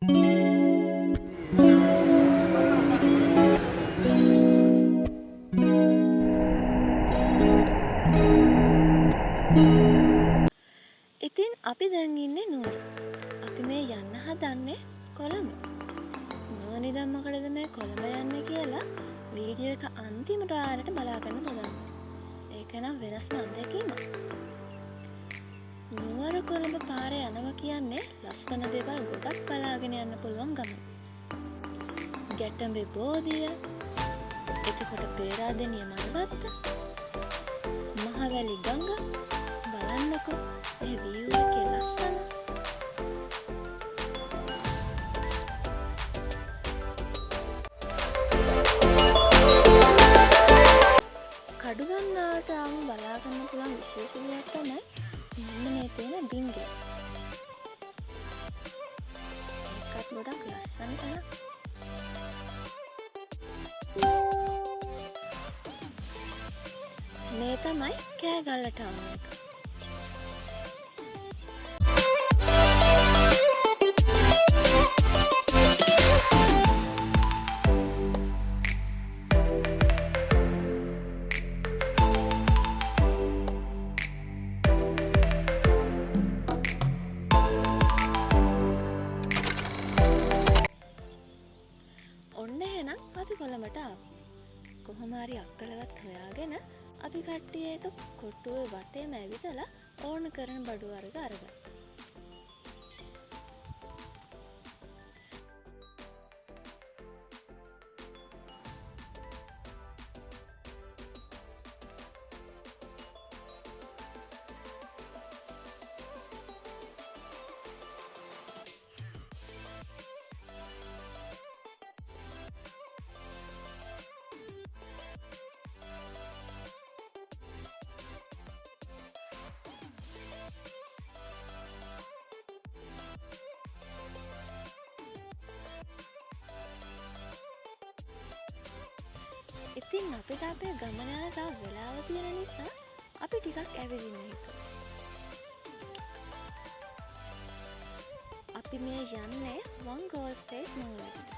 ඉතින් අපි දැන් ඉන්නේ නුවර. අපි මේ යන්න හදන්නේ කොළඹ. මොනවද දැන් මොකටද මේ කොළඹ යන්නේ කියලා වීඩියෝ එක අන්තිමට ඔයාලට බලා ගන්න බලන්න. ඒක නම් වෙනස්ම අත්දැකීමක්. නුවර කොළඹ පාරේ යනවා කියන්නේ ලස්සන දේවල් ගොඩක් බලාගෙන යන්න පුළුවන් ගමන. ගැටඹේ බෝධිය, එතකොට පේරාදෙණිය මල්වත්ත, මහවැලි ගඟ බලන්නකෝ ඒ view එකේ ලස්සන. කඩුගංගාවට ආවම බලා ගන්න පුළුවන් විශේෂ දෙයක් තමයි මෙන්න මේ තියෙන බිංගේ. ඒකත් ගොඩක් ලස්සන තැනක්. මේ තමයි කෑගල්ල ටවුන් එක. ඔන්න එහෙනම් අපි කොළඹට ආවා. කොහොම හරි අක්කලවත් හොයාගෙන අපි කට්ටිය එක කොට්ටුවේ වටේම ඇවිදලා ඕන කරන බඩු වර්ග අරගත්තා. ඉතින් අපිට අපේ ගමන යන තව වෙලාව තියෙන නිසා අපි ටිකක් ඇවිදින්න හිතුවා. අපි මේ යන්නේ One Gold Space Mall එකට.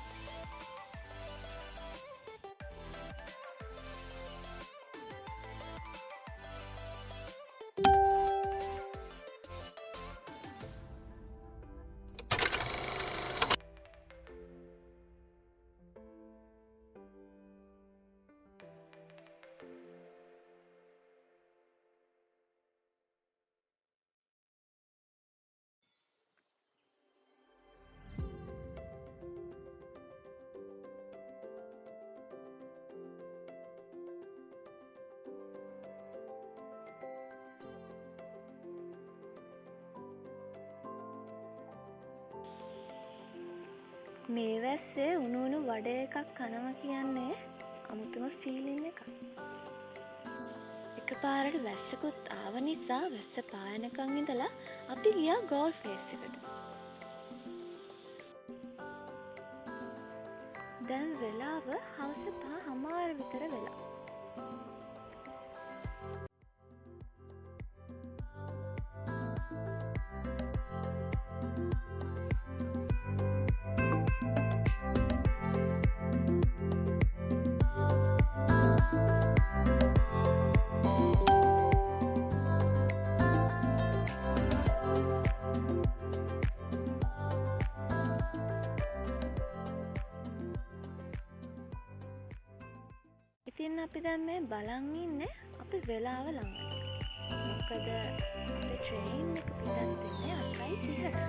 මේ වැස්සේ උණු උණු වඩ එකක් කනවා කියන්නේ අමුතුම ෆීලින් එකක්. එකපාරට වැස්සකුත් ආව නිසා වැස්ස පායනකන් ඉඳලා අපි ගියා ගෝල් ෆේස් එකට. දැන් වෙලාව හවස 5:00 විතර වෙලා. ඉතින් අපි දැන් මේ බලන් ඉන්නේ අපි වෙලාව ළඟට. මොකද අපේ ට්‍රේන් එක පිටත් වෙන්නේ 8:30ට.